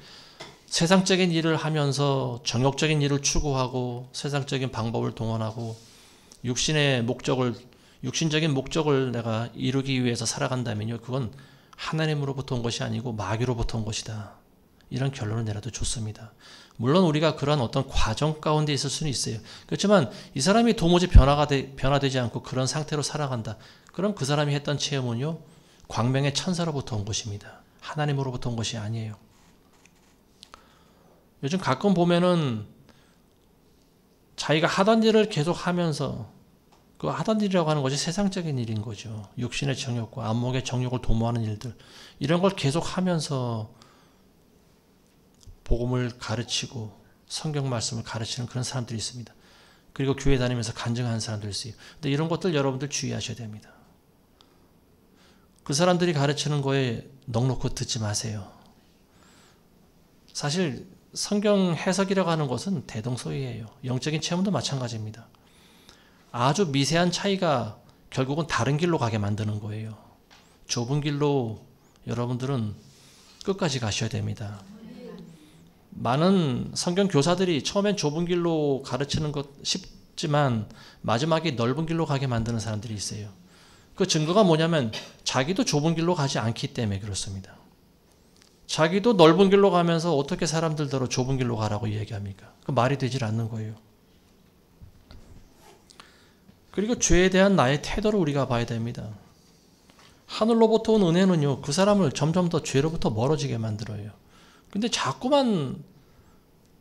세상적인 일을 하면서 정욕적인 일을 추구하고 세상적인 방법을 동원하고 육신적인 목적을 내가 이루기 위해서 살아간다면요, 그건 하나님으로부터 온 것이 아니고 마귀로부터 온 것이다. 이런 결론을 내려도 좋습니다. 물론 우리가 그러한 어떤 과정 가운데 있을 수는 있어요. 그렇지만 이 사람이 도무지 변화되지 않고 그런 상태로 살아간다. 그럼 그 사람이 했던 체험은요, 광명의 천사로부터 온 것입니다. 하나님으로부터 온 것이 아니에요. 요즘 가끔 보면은 자기가 하던 일을 계속 하면서 그 하던 일이라고 하는 것이 세상적인 일인 거죠. 육신의 정욕과 안목의 정욕을 도모하는 일들, 이런 걸 계속 하면서 복음을 가르치고 성경 말씀을 가르치는 그런 사람들이 있습니다. 그리고 교회 다니면서 간증하는 사람들이 있어요. 근데 이런 것들 여러분들 주의하셔야 됩니다. 그 사람들이 가르치는 거에 넋놓고 듣지 마세요. 사실 성경 해석이라고 하는 것은 대동소이해요. 영적인 체험도 마찬가지입니다. 아주 미세한 차이가 결국은 다른 길로 가게 만드는 거예요. 좁은 길로 여러분들은 끝까지 가셔야 됩니다. 많은 성경 교사들이 처음엔 좁은 길로 가르치는 것 쉽지만 마지막에 넓은 길로 가게 만드는 사람들이 있어요. 그 증거가 뭐냐면 자기도 좁은 길로 가지 않기 때문에 그렇습니다. 자기도 넓은 길로 가면서 어떻게 사람들대로 좁은 길로 가라고 이야기합니까? 그 말이 되질 않는 거예요. 그리고 죄에 대한 나의 태도를 우리가 봐야 됩니다. 하늘로부터 온 은혜는요, 그 사람을 점점 더 죄로부터 멀어지게 만들어요. 근데 자꾸만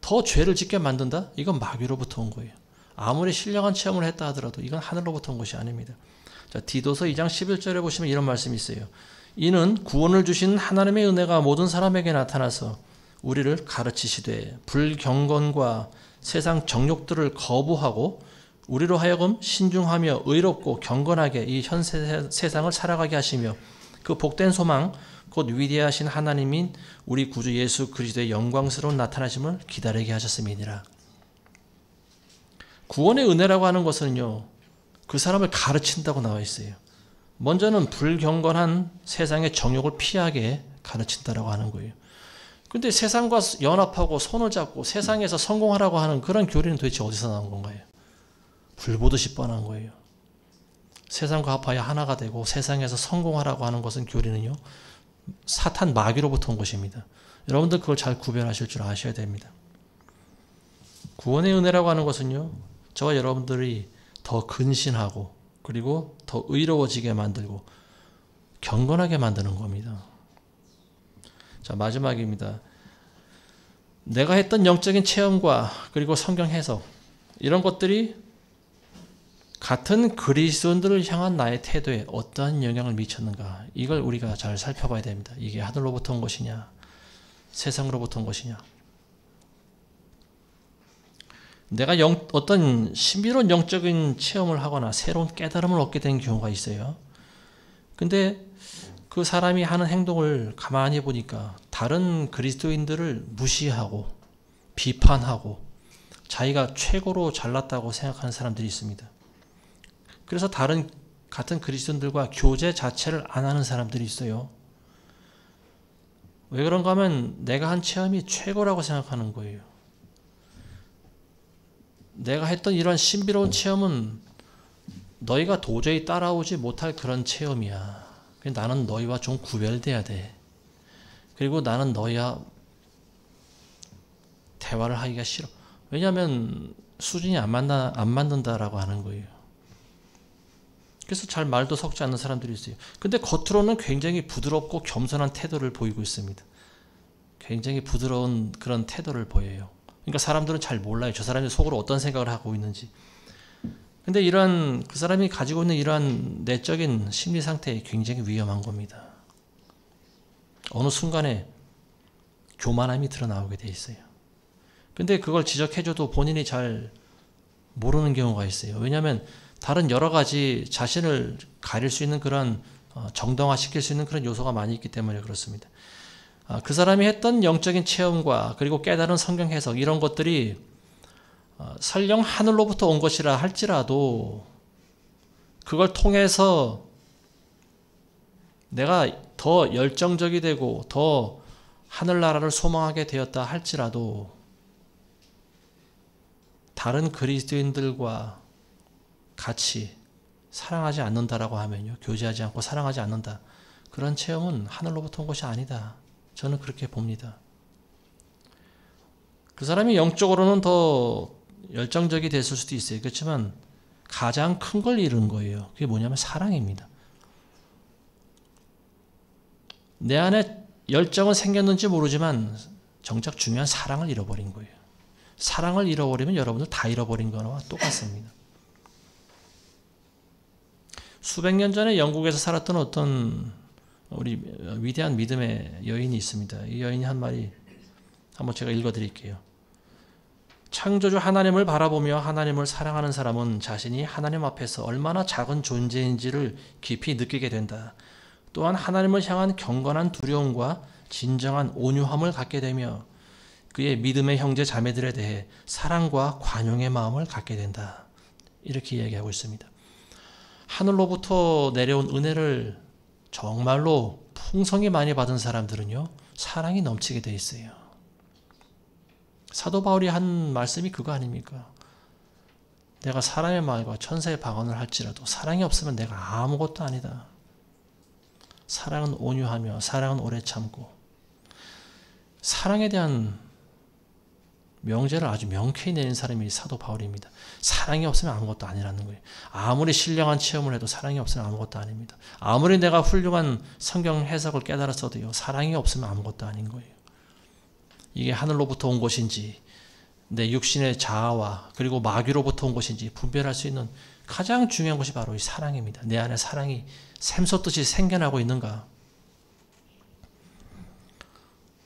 더 죄를 짓게 만든다? 이건 마귀로부터 온 거예요. 아무리 신령한 체험을 했다 하더라도 이건 하늘로부터 온 것이 아닙니다. 자, 디도서 2장 11절에 보시면 이런 말씀이 있어요. 이는 구원을 주신 하나님의 은혜가 모든 사람에게 나타나서 우리를 가르치시되 불경건과 세상 정욕들을 거부하고 우리로 하여금 신중하며 의롭고 경건하게 이 현 세상을 살아가게 하시며 그 복된 소망 곧 위대하신 하나님인 우리 구주 예수 그리스도의 영광스러운 나타나심을 기다리게 하셨음이니라. 구원의 은혜라고 하는 것은요, 그 사람을 가르친다고 나와 있어요. 먼저는 불경건한 세상의 정욕을 피하게 가르친다라고 하는 거예요. 근데 세상과 연합하고 손을 잡고 세상에서 성공하라고 하는 그런 교리는 도대체 어디서 나온 건가요? 불보듯이 뻔한 거예요. 세상과 합하여 하나가 되고 세상에서 성공하라고 하는 것은 교리는요, 사탄 마귀로부터 온 것입니다. 여러분들 그걸 잘 구별하실 줄 아셔야 됩니다. 구원의 은혜라고 하는 것은요, 저와 여러분들이 더 근신하고 그리고 더 의로워지게 만들고 경건하게 만드는 겁니다. 자, 마지막입니다. 내가 했던 영적인 체험과 그리고 성경 해석, 이런 것들이 같은 그리스도인들을 향한 나의 태도에 어떠한 영향을 미쳤는가, 이걸 우리가 잘 살펴봐야 됩니다. 이게 하늘로부터 온 것이냐 세상으로부터 온 것이냐. 내가 어떤 신비로운 영적인 체험을 하거나 새로운 깨달음을 얻게 된 경우가 있어요. 근데 그 사람이 하는 행동을 가만히 보니까 다른 그리스도인들을 무시하고 비판하고 자기가 최고로 잘났다고 생각하는 사람들이 있습니다. 그래서 같은 그리스도인들과 교제 자체를 안 하는 사람들이 있어요. 왜 그런가 하면 내가 한 체험이 최고라고 생각하는 거예요. 내가 했던 이런 신비로운 체험은 너희가 도저히 따라오지 못할 그런 체험이야. 나는 너희와 좀 구별돼야 돼. 그리고 나는 너희와 대화를 하기가 싫어. 왜냐하면 수준이 안 맞는다라고 하는 거예요. 그래서 잘 말도 섞지 않는 사람들이 있어요. 근데 겉으로는 굉장히 부드럽고 겸손한 태도를 보이고 있습니다. 굉장히 부드러운 그런 태도를 보여요. 그러니까 사람들은 잘 몰라요. 저 사람이 속으로 어떤 생각을 하고 있는지. 근데 이러한 그 사람이 가지고 있는 이러한 내적인 심리 상태에 굉장히 위험한 겁니다. 어느 순간에 교만함이 드러나오게 돼 있어요. 근데 그걸 지적해줘도 본인이 잘 모르는 경우가 있어요. 왜냐하면 다른 여러 가지 자신을 가릴 수 있는 그런 정당화시킬 수 있는 그런 요소가 많이 있기 때문에 그렇습니다. 그 사람이 했던 영적인 체험과 그리고 깨달은 성경 해석 이런 것들이 설령 하늘로부터 온 것이라 할지라도 그걸 통해서 내가 더 열정적이 되고 더 하늘나라를 소망하게 되었다 할지라도 다른 그리스도인들과 같이 사랑하지 않는다라고 하면요. 교제하지 않고 사랑하지 않는다. 그런 체험은 하늘로부터 온 것이 아니다. 저는 그렇게 봅니다. 그 사람이 영적으로는 더 열정적이 됐을 수도 있어요. 그렇지만 가장 큰 걸 잃은 거예요. 그게 뭐냐면 사랑입니다. 내 안에 열정은 생겼는지 모르지만 정작 중요한 사랑을 잃어버린 거예요. 사랑을 잃어버리면 여러분들 다 잃어버린 거와 똑같습니다. 수백 년 전에 영국에서 살았던 어떤 우리 위대한 믿음의 여인이 있습니다. 이 여인이 한 말이 한번 제가 읽어드릴게요. 창조주 하나님을 바라보며 하나님을 사랑하는 사람은 자신이 하나님 앞에서 얼마나 작은 존재인지를 깊이 느끼게 된다. 또한 하나님을 향한 경건한 두려움과 진정한 온유함을 갖게 되며 그의 믿음의 형제 자매들에 대해 사랑과 관용의 마음을 갖게 된다. 이렇게 이야기하고 있습니다. 하늘로부터 내려온 은혜를 정말로 풍성히 많이 받은 사람들은요, 사랑이 넘치게 돼 있어요. 사도 바울이 한 말씀이 그거 아닙니까? 내가 사람의 말과 천사의 방언을 할지라도 사랑이 없으면 내가 아무것도 아니다. 사랑은 온유하며 사랑은 오래 참고 사랑에 대한 명제를 아주 명쾌히 내린 사람이 사도 바울입니다. 사랑이 없으면 아무것도 아니라는 거예요. 아무리 신령한 체험을 해도 사랑이 없으면 아무것도 아닙니다. 아무리 내가 훌륭한 성경 해석을 깨달았어도요, 사랑이 없으면 아무것도 아닌 거예요. 이게 하늘로부터 온 것인지 내 육신의 자아와 그리고 마귀로부터 온 것인지 분별할 수 있는 가장 중요한 것이 바로 이 사랑입니다. 내 안에 사랑이 샘솟듯이 생겨나고 있는가?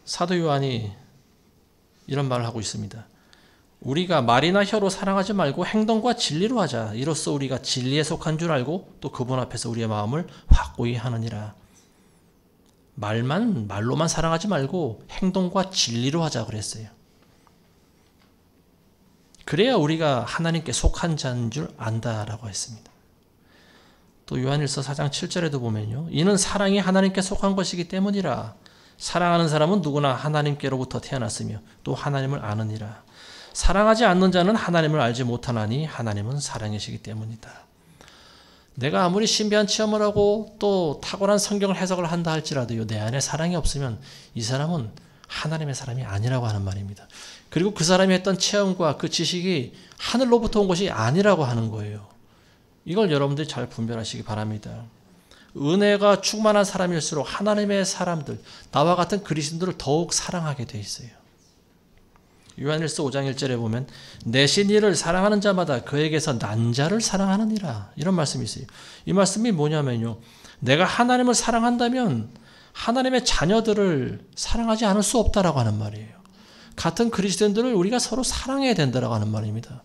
사도 요한이 이런 말을 하고 있습니다. 우리가 말이나 혀로 사랑하지 말고 행동과 진리로 하자. 이로써 우리가 진리에 속한 줄 알고 또 그분 앞에서 우리의 마음을 확고히 하느니라. 말로만 사랑하지 말고 행동과 진리로 하자 그랬어요. 그래야 우리가 하나님께 속한 자인 줄 안다라고 했습니다. 또 요한일서 4장 7절에도 보면요. 이는 사랑이 하나님께 속한 것이기 때문이라. 사랑하는 사람은 누구나 하나님께로부터 태어났으며 또 하나님을 아느니라. 사랑하지 않는 자는 하나님을 알지 못하나니 하나님은 사랑이시기 때문이다. 내가 아무리 신비한 체험을 하고 또 탁월한 성경을 해석을 한다 할지라도요, 내 안에 사랑이 없으면 이 사람은 하나님의 사람이 아니라고 하는 말입니다. 그리고 그 사람이 했던 체험과 그 지식이 하늘로부터 온 것이 아니라고 하는 거예요. 이걸 여러분들이 잘 분별하시기 바랍니다. 은혜가 충만한 사람일수록 하나님의 사람들, 나와 같은 그리스도인들을 더욱 사랑하게 돼 있어요. 요한일서 5장 1절에 보면 내신 이를 사랑하는 자마다 그에게서 난 자를 사랑하느니라, 이런 말씀이 있어요. 이 말씀이 뭐냐면요, 내가 하나님을 사랑한다면 하나님의 자녀들을 사랑하지 않을 수 없다라고 하는 말이에요. 같은 그리스도인들을 우리가 서로 사랑해야 된다라고 하는 말입니다.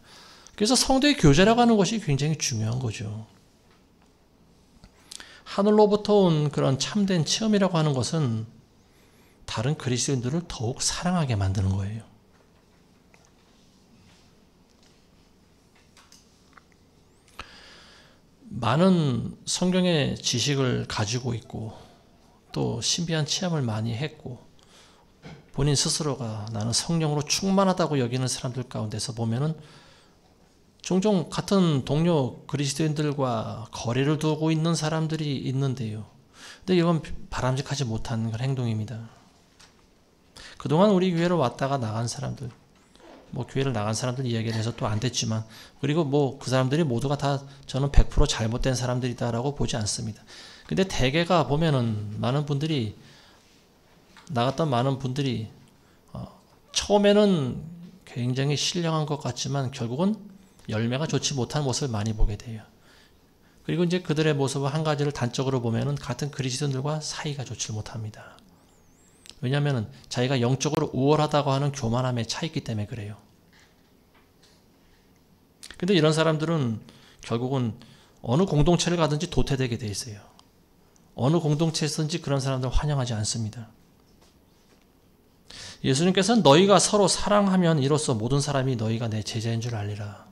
그래서 성도의 교제라고 하는 것이 굉장히 중요한 거죠. 하늘로부터 온 그런 참된 체험이라고 하는 것은 다른 그리스도인들을 더욱 사랑하게 만드는 거예요. 많은 성경의 지식을 가지고 있고 또 신비한 체험을 많이 했고 본인 스스로가 나는 성령으로 충만하다고 여기는 사람들 가운데서 보면은 종종 같은 동료 그리스도인들과 거리를 두고 있는 사람들이 있는데요. 근데 이건 바람직하지 못한 그런 행동입니다. 그동안 우리 교회로 왔다가 나간 사람들, 뭐 교회를 나간 사람들 이야기를 해서 또 안 됐지만, 그리고 뭐 그 사람들이 모두가 다 저는 100% 잘못된 사람들이다라고 보지 않습니다. 근데 대개가 보면은 많은 분들이 나갔던 많은 분들이 처음에는 굉장히 신령한 것 같지만 결국은 열매가 좋지 못한 모습을 많이 보게 돼요. 그리고 이제 그들의 모습을 한 가지를 단적으로 보면은 같은 그리스도인들과 사이가 좋지 못합니다. 왜냐하면 자기가 영적으로 우월하다고 하는 교만함에 차 있기 때문에 그래요. 근데 이런 사람들은 결국은 어느 공동체를 가든지 도태되게 돼 있어요. 어느 공동체에서든지 그런 사람들 환영하지 않습니다. 예수님께서는 너희가 서로 사랑하면 이로써 모든 사람이 너희가 내 제자인 줄 알리라.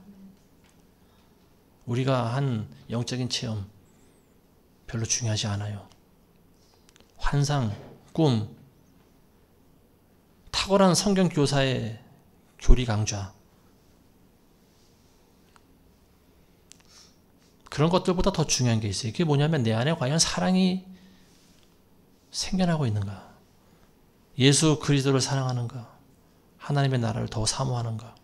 우리가 한 영적인 체험 별로 중요하지 않아요. 환상, 꿈, 탁월한 성경 교사의 교리 강좌, 그런 것들보다 더 중요한 게 있어요. 그게 뭐냐면 내 안에 과연 사랑이 생겨나고 있는가? 예수 그리스도를 사랑하는가? 하나님의 나라를 더 사모하는가?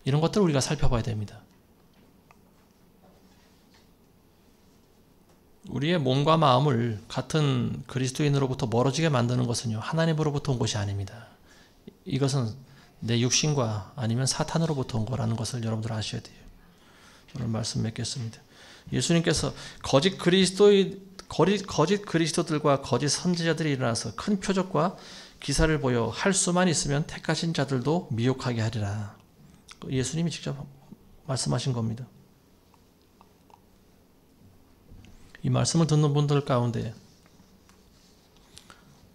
이런 것들을 우리가 살펴봐야 됩니다. 우리의 몸과 마음을 같은 그리스도인으로부터 멀어지게 만드는 것은요, 하나님으로부터 온 것이 아닙니다. 이것은 내 육신과 아니면 사탄으로부터 온 거라는 것을 여러분들 아셔야 돼요. 오늘 말씀 맺겠습니다. 예수님께서 거짓 그리스도들과 거짓 선지자들이 일어나서 큰 표적과 기사를 보여 할 수만 있으면 택하신 자들도 미혹하게 하리라. 예수님이 직접 말씀하신 겁니다. 이 말씀을 듣는 분들 가운데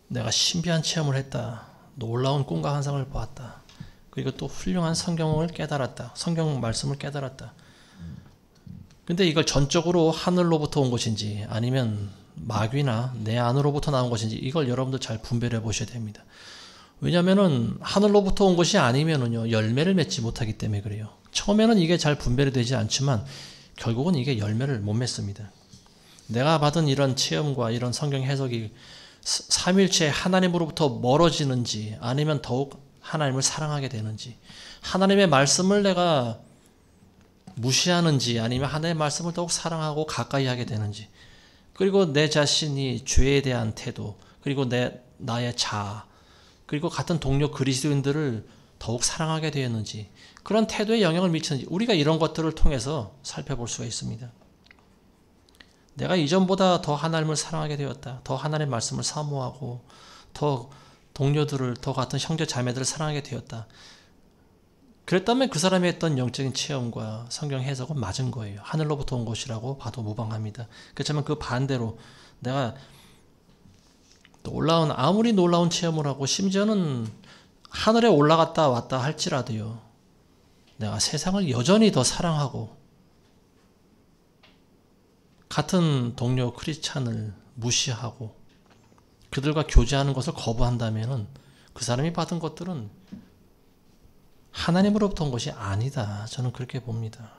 내가 신비한 체험을 했다. 놀라운 꿈과 환상을 보았다. 그리고 또 훌륭한 성경을 깨달았다. 성경 말씀을 깨달았다. 근데 이걸 전적으로 하늘로부터 온 것인지 아니면 마귀나 내 안으로부터 나온 것인지 이걸 여러분들 잘 분별해 보셔야 됩니다. 왜냐하면은 하늘로부터 온 것이 아니면은요, 열매를 맺지 못하기 때문에 그래요. 처음에는 이게 잘 분별이 되지 않지만 결국은 이게 열매를 못 맺습니다. 내가 받은 이런 체험과 이런 성경 해석이 삼일체 하나님으로부터 멀어지는지 아니면 더욱 하나님을 사랑하게 되는지, 하나님의 말씀을 내가 무시하는지 아니면 하나님의 말씀을 더욱 사랑하고 가까이 하게 되는지, 그리고 내 자신이 죄에 대한 태도, 그리고 나의 자아, 그리고 같은 동료 그리스도인들을 더욱 사랑하게 되었는지, 그런 태도에 영향을 미치는지 우리가 이런 것들을 통해서 살펴볼 수가 있습니다. 내가 이전보다 더 하나님을 사랑하게 되었다. 더 하나님의 말씀을 사모하고 더 동료들을, 더 같은 형제 자매들을 사랑하게 되었다. 그랬다면 그 사람이 했던 영적인 체험과 성경 해석은 맞은 거예요. 하늘로부터 온 것이라고 봐도 무방합니다. 그렇지만 그 반대로 내가 아무리 놀라운 체험을 하고 심지어는 하늘에 올라갔다 왔다 할지라도요, 내가 세상을 여전히 더 사랑하고 같은 동료 크리스찬을 무시하고 그들과 교제하는 것을 거부한다면은 그 사람이 받은 것들은 하나님으로부터 온 것이 아니다. 저는 그렇게 봅니다.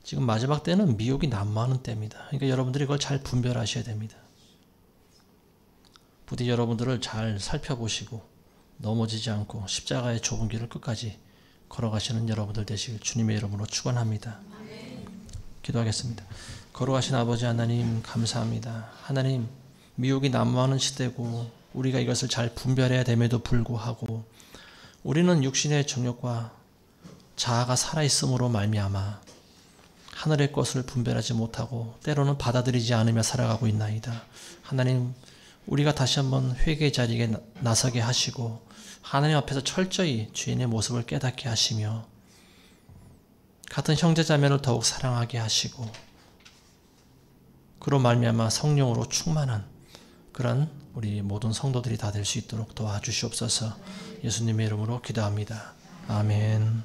지금 마지막 때는 미혹이 난무하는 때입니다. 그러니까 여러분들이 이걸 잘 분별하셔야 됩니다. 부디 여러분들을 잘 살펴보시고 넘어지지 않고 십자가의 좁은 길을 끝까지 걸어가시는 여러분들 되시길 주님의 이름으로 축원합니다. 기도하겠습니다. 거룩하신 아버지 하나님, 감사합니다. 하나님, 미혹이 난무하는 시대고 우리가 이것을 잘 분별해야 됨에도 불구하고 우리는 육신의 정욕과 자아가 살아있음으로 말미암아 하늘의 것을 분별하지 못하고 때로는 받아들이지 않으며 살아가고 있나이다. 하나님, 우리가 다시 한번 회개의 자리에 나서게 하시고 하나님 앞에서 철저히 주인의 모습을 깨닫게 하시며 같은 형제자매를 더욱 사랑하게 하시고 그로 말미암아 성령으로 충만한 그런 우리 모든 성도들이 다 될 수 있도록 도와주시옵소서. 예수님의 이름으로 기도합니다. 아멘.